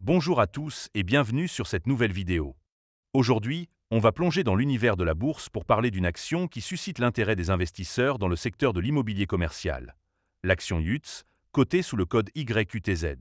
Bonjour à tous et bienvenue sur cette nouvelle vidéo. Aujourd'hui, on va plonger dans l'univers de la bourse pour parler d'une action qui suscite l'intérêt des investisseurs dans le secteur de l'immobilier commercial. L'action YUTS, cotée sous le code YUTZ.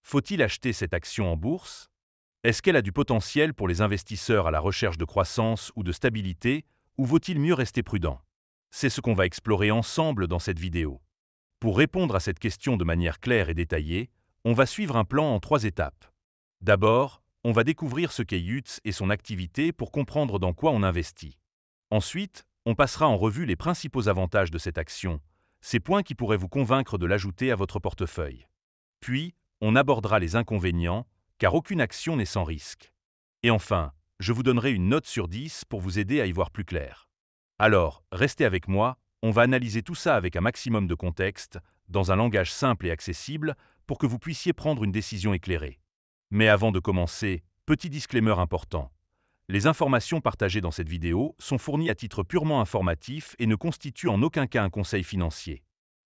Faut-il acheter cette action en bourse? Est-ce qu'elle a du potentiel pour les investisseurs à la recherche de croissance ou de stabilité, ou vaut-il mieux rester prudent? C'est ce qu'on va explorer ensemble dans cette vidéo. Pour répondre à cette question de manière claire et détaillée, on va suivre un plan en 3 étapes. D'abord, on va découvrir ce qu'est YUTS et son activité pour comprendre dans quoi on investit. Ensuite, on passera en revue les principaux avantages de cette action, ces points qui pourraient vous convaincre de l'ajouter à votre portefeuille. Puis, on abordera les inconvénients, car aucune action n'est sans risque. Et enfin, je vous donnerai une note sur 10 pour vous aider à y voir plus clair. Alors, restez avec moi, on va analyser tout ça avec un maximum de contexte, dans un langage simple et accessible, pour que vous puissiez prendre une décision éclairée. Mais avant de commencer, petit disclaimer important. Les informations partagées dans cette vidéo sont fournies à titre purement informatif et ne constituent en aucun cas un conseil financier.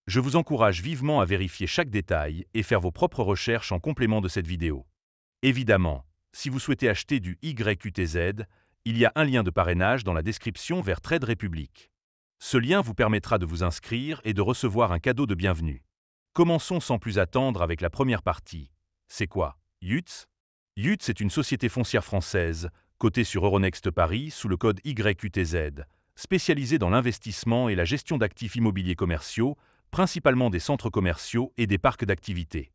Je vous encourage vivement à vérifier chaque détail et faire vos propres recherches en complément de cette vidéo. Évidemment, si vous souhaitez acheter du YUTZ, il y a un lien de parrainage dans la description vers Trade Republic. Ce lien vous permettra de vous inscrire et de recevoir un cadeau de bienvenue. Commençons sans plus attendre avec la première partie. C'est quoi, YUTS? YUTS est une société foncière française, cotée sur Euronext Paris sous le code YUTZ, spécialisée dans l'investissement et la gestion d'actifs immobiliers commerciaux, principalement des centres commerciaux et des parcs d'activités.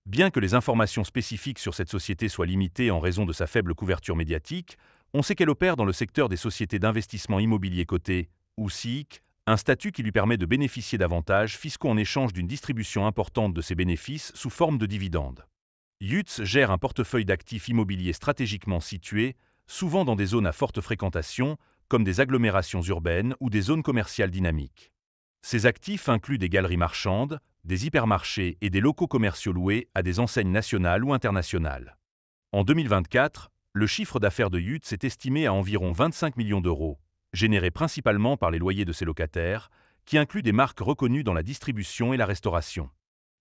Bien que les informations spécifiques sur cette société soient limitées en raison de sa faible couverture médiatique, on sait qu'elle opère dans le secteur des sociétés d'investissement immobilier cotées, ou SIIC, un statut qui lui permet de bénéficier d'avantages fiscaux en échange d'une distribution importante de ses bénéfices sous forme de dividendes. YUTS gère un portefeuille d'actifs immobiliers stratégiquement situés, souvent dans des zones à forte fréquentation, comme des agglomérations urbaines ou des zones commerciales dynamiques. Ces actifs incluent des galeries marchandes, des hypermarchés et des locaux commerciaux loués à des enseignes nationales ou internationales. En 2024, le chiffre d'affaires de YUTS est estimé à environ 25 millions d'euros, généré principalement par les loyers de ses locataires, qui incluent des marques reconnues dans la distribution et la restauration.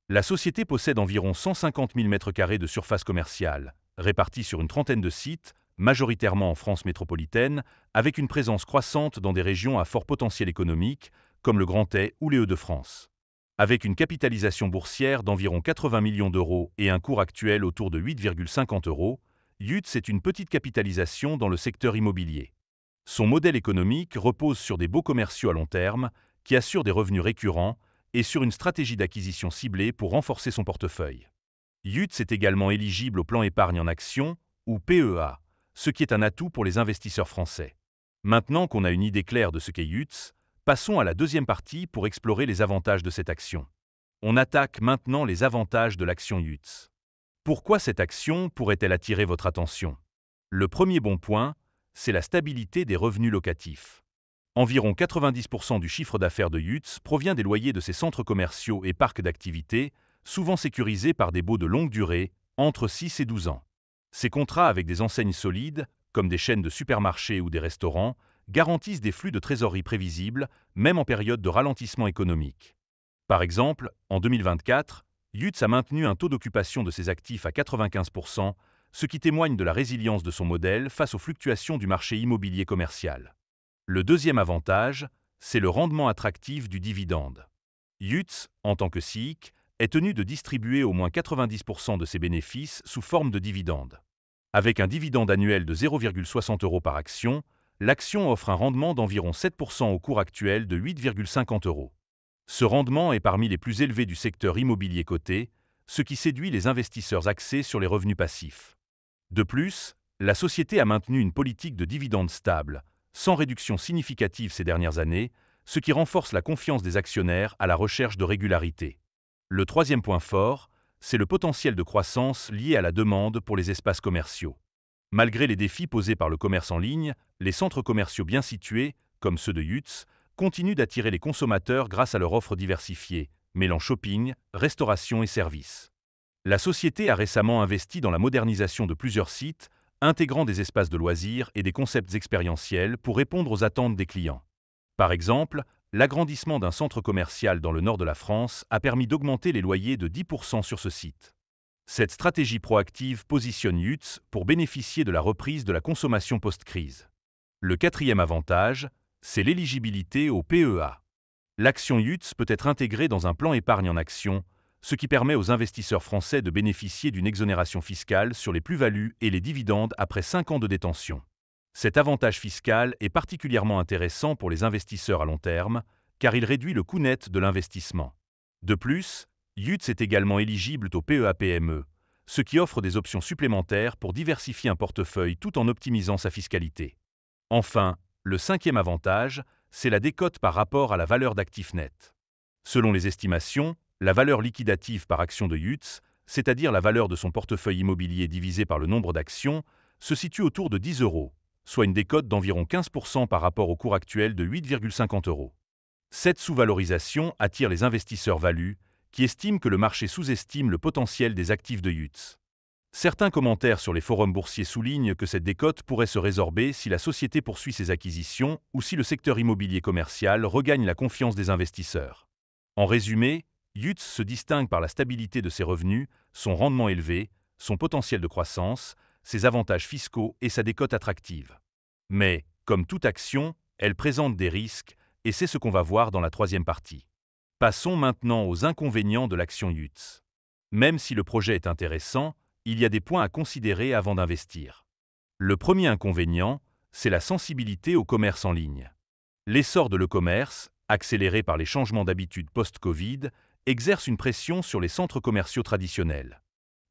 La société possède environ 150 000 m² de surface commerciale, répartis sur une trentaine de sites, majoritairement en France métropolitaine, avec une présence croissante dans des régions à fort potentiel économique, comme le Grand Est ou les Hauts-de-France. Avec une capitalisation boursière d'environ 80 millions d'euros et un cours actuel autour de 8,50 euros, YUTS est une petite capitalisation dans le secteur immobilier. Son modèle économique repose sur des baux commerciaux à long terme, qui assurent des revenus récurrents, et sur une stratégie d'acquisition ciblée pour renforcer son portefeuille. YUTS est également éligible au plan épargne en actions, ou PEA, ce qui est un atout pour les investisseurs français. Maintenant qu'on a une idée claire de ce qu'est YUTS, passons à la deuxième partie pour explorer les avantages de cette action. On attaque maintenant les avantages de l'action YUTS. Pourquoi cette action pourrait-elle attirer votre attention? Le premier bon point, c'est la stabilité des revenus locatifs. Environ 90% du chiffre d'affaires de YUTS provient des loyers de ses centres commerciaux et parcs d'activités, souvent sécurisés par des baux de longue durée, entre 6 et 12 ans. Ces contrats avec des enseignes solides, comme des chaînes de supermarchés ou des restaurants, garantissent des flux de trésorerie prévisibles, même en période de ralentissement économique. Par exemple, en 2024, YUTS a maintenu un taux d'occupation de ses actifs à 95%, ce qui témoigne de la résilience de son modèle face aux fluctuations du marché immobilier commercial. Le deuxième avantage, c'est le rendement attractif du dividende. YUTS, en tant que SIIC, est tenu de distribuer au moins 90% de ses bénéfices sous forme de dividendes. Avec un dividende annuel de 0,60 euros par action, l'action offre un rendement d'environ 7% au cours actuel de 8,50 euros. Ce rendement est parmi les plus élevés du secteur immobilier coté, ce qui séduit les investisseurs axés sur les revenus passifs. De plus, la société a maintenu une politique de dividendes stable, sans réduction significative ces dernières années, ce qui renforce la confiance des actionnaires à la recherche de régularité. Le troisième point fort, c'est le potentiel de croissance lié à la demande pour les espaces commerciaux. Malgré les défis posés par le commerce en ligne, les centres commerciaux bien situés, comme ceux de YUTS, continuent d'attirer les consommateurs grâce à leur offre diversifiée, mêlant shopping, restauration et services. La société a récemment investi dans la modernisation de plusieurs sites, intégrant des espaces de loisirs et des concepts expérientiels pour répondre aux attentes des clients. Par exemple, l'agrandissement d'un centre commercial dans le nord de la France a permis d'augmenter les loyers de 10% sur ce site. Cette stratégie proactive positionne Yutz pour bénéficier de la reprise de la consommation post-crise. Le quatrième avantage, c'est l'éligibilité au PEA. L'action Yutz peut être intégrée dans un plan épargne en actions, ce qui permet aux investisseurs français de bénéficier d'une exonération fiscale sur les plus-values et les dividendes après 5 ans de détention. Cet avantage fiscal est particulièrement intéressant pour les investisseurs à long terme, car il réduit le coût net de l'investissement. De plus, Yutz est également éligible au PEA-PME, ce qui offre des options supplémentaires pour diversifier un portefeuille tout en optimisant sa fiscalité. Enfin, le cinquième avantage, c'est la décote par rapport à la valeur d'actifs nets. Selon les estimations, la valeur liquidative par action de Yutz, c'est-à-dire la valeur de son portefeuille immobilier divisé par le nombre d'actions, se situe autour de 10 €, soit une décote d'environ 15% par rapport au cours actuel de 8,50 €. Cette sous-valorisation attire les investisseurs value, qui estiment que le marché sous-estime le potentiel des actifs de Yutz. Certains commentaires sur les forums boursiers soulignent que cette décote pourrait se résorber si la société poursuit ses acquisitions ou si le secteur immobilier commercial regagne la confiance des investisseurs. En résumé, Yutz se distingue par la stabilité de ses revenus, son rendement élevé, son potentiel de croissance, ses avantages fiscaux et sa décote attractive. Mais, comme toute action, elle présente des risques, et c'est ce qu'on va voir dans la troisième partie. Passons maintenant aux inconvénients de l'action Yutz. Même si le projet est intéressant, il y a des points à considérer avant d'investir. Le premier inconvénient, c'est la sensibilité au commerce en ligne. L'essor de l'e-commerce, accéléré par les changements d'habitude post-Covid, exerce une pression sur les centres commerciaux traditionnels.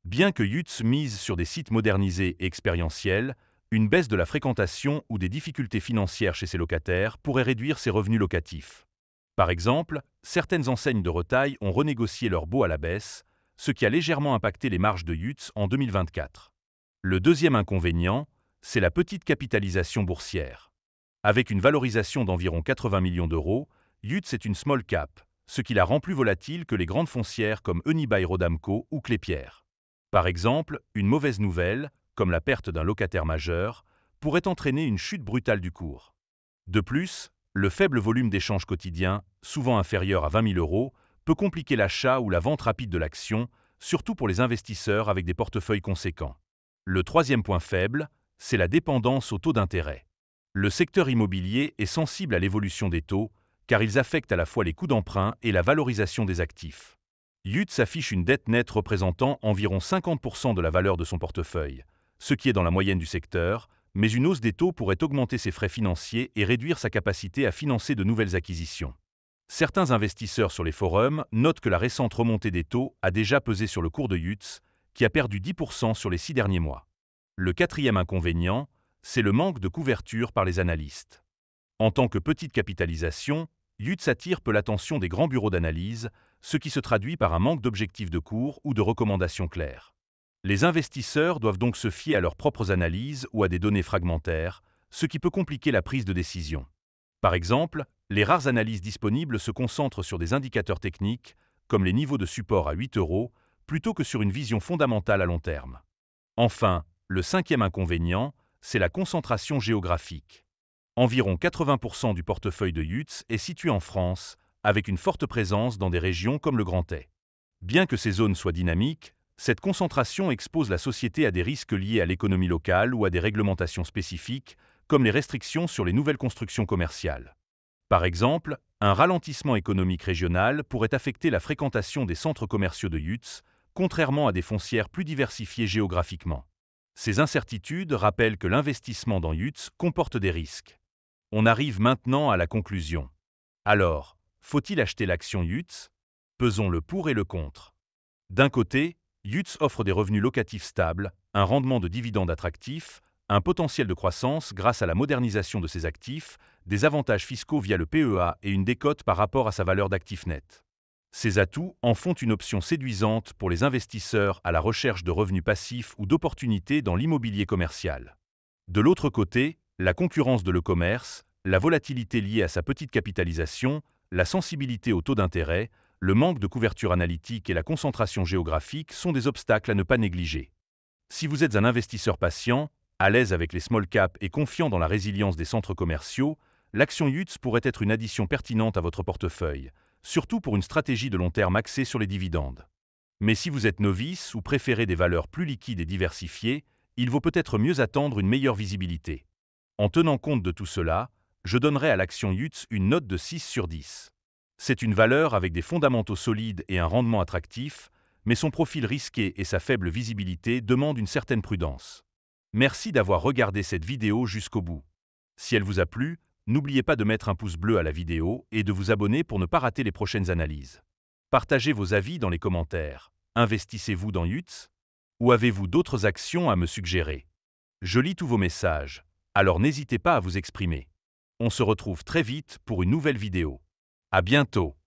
Bien que Yutz mise sur des sites modernisés et expérientiels, une baisse de la fréquentation ou des difficultés financières chez ses locataires pourrait réduire ses revenus locatifs. Par exemple, certaines enseignes de retail ont renégocié leurs baux à la baisse, ce qui a légèrement impacté les marges de Yutz en 2024. Le deuxième inconvénient, c'est la petite capitalisation boursière. Avec une valorisation d'environ 80 millions d'euros, Yutz est une small cap, ce qui la rend plus volatile que les grandes foncières comme Unibail-Rodamco ou Klépierre. Par exemple, une mauvaise nouvelle, comme la perte d'un locataire majeur, pourrait entraîner une chute brutale du cours. De plus, le faible volume d'échanges quotidiens, souvent inférieur à 20 000 €, peut compliquer l'achat ou la vente rapide de l'action, surtout pour les investisseurs avec des portefeuilles conséquents. Le troisième point faible, c'est la dépendance aux taux d'intérêt. Le secteur immobilier est sensible à l'évolution des taux, car ils affectent à la fois les coûts d'emprunt et la valorisation des actifs. Yutz affiche une dette nette représentant environ 50% de la valeur de son portefeuille, ce qui est dans la moyenne du secteur, mais une hausse des taux pourrait augmenter ses frais financiers et réduire sa capacité à financer de nouvelles acquisitions. Certains investisseurs sur les forums notent que la récente remontée des taux a déjà pesé sur le cours de Yutz, qui a perdu 10% sur les 6 derniers mois. Le quatrième inconvénient, c'est le manque de couverture par les analystes. En tant que petite capitalisation, Yutz attire peu l'attention des grands bureaux d'analyse, ce qui se traduit par un manque d'objectifs de cours ou de recommandations claires. Les investisseurs doivent donc se fier à leurs propres analyses ou à des données fragmentaires, ce qui peut compliquer la prise de décision. Par exemple, les rares analyses disponibles se concentrent sur des indicateurs techniques, comme les niveaux de support à 8 €, plutôt que sur une vision fondamentale à long terme. Enfin, le cinquième inconvénient, c'est la concentration géographique. Environ 80% du portefeuille de Yutz est situé en France, avec une forte présence dans des régions comme le Grand Est. Bien que ces zones soient dynamiques, cette concentration expose la société à des risques liés à l'économie locale ou à des réglementations spécifiques, comme les restrictions sur les nouvelles constructions commerciales. Par exemple, un ralentissement économique régional pourrait affecter la fréquentation des centres commerciaux de Yutz, contrairement à des foncières plus diversifiées géographiquement. Ces incertitudes rappellent que l'investissement dans Yutz comporte des risques. On arrive maintenant à la conclusion. Alors, faut-il acheter l'action Yutz? Pesons le pour et le contre. D'un côté, Yutz offre des revenus locatifs stables, un rendement de dividendes attractif, un potentiel de croissance grâce à la modernisation de ses actifs, des avantages fiscaux via le PEA et une décote par rapport à sa valeur d'actifs nets. Ces atouts en font une option séduisante pour les investisseurs à la recherche de revenus passifs ou d'opportunités dans l'immobilier commercial. De l'autre côté, la concurrence de l'e-commerce, la volatilité liée à sa petite capitalisation, la sensibilité aux taux d'intérêt, le manque de couverture analytique et la concentration géographique sont des obstacles à ne pas négliger. Si vous êtes un investisseur patient, à l'aise avec les small caps et confiant dans la résilience des centres commerciaux, l'action Yutz pourrait être une addition pertinente à votre portefeuille, surtout pour une stratégie de long terme axée sur les dividendes. Mais si vous êtes novice ou préférez des valeurs plus liquides et diversifiées, il vaut peut-être mieux attendre une meilleure visibilité. En tenant compte de tout cela, je donnerai à l'action UTS une note de 6 sur 10. C'est une valeur avec des fondamentaux solides et un rendement attractif, mais son profil risqué et sa faible visibilité demandent une certaine prudence. Merci d'avoir regardé cette vidéo jusqu'au bout. Si elle vous a plu, n'oubliez pas de mettre un pouce bleu à la vidéo et de vous abonner pour ne pas rater les prochaines analyses. Partagez vos avis dans les commentaires. Investissez-vous dans UTS? Ou avez-vous d'autres actions à me suggérer? Je lis tous vos messages, alors n'hésitez pas à vous exprimer. On se retrouve très vite pour une nouvelle vidéo. À bientôt!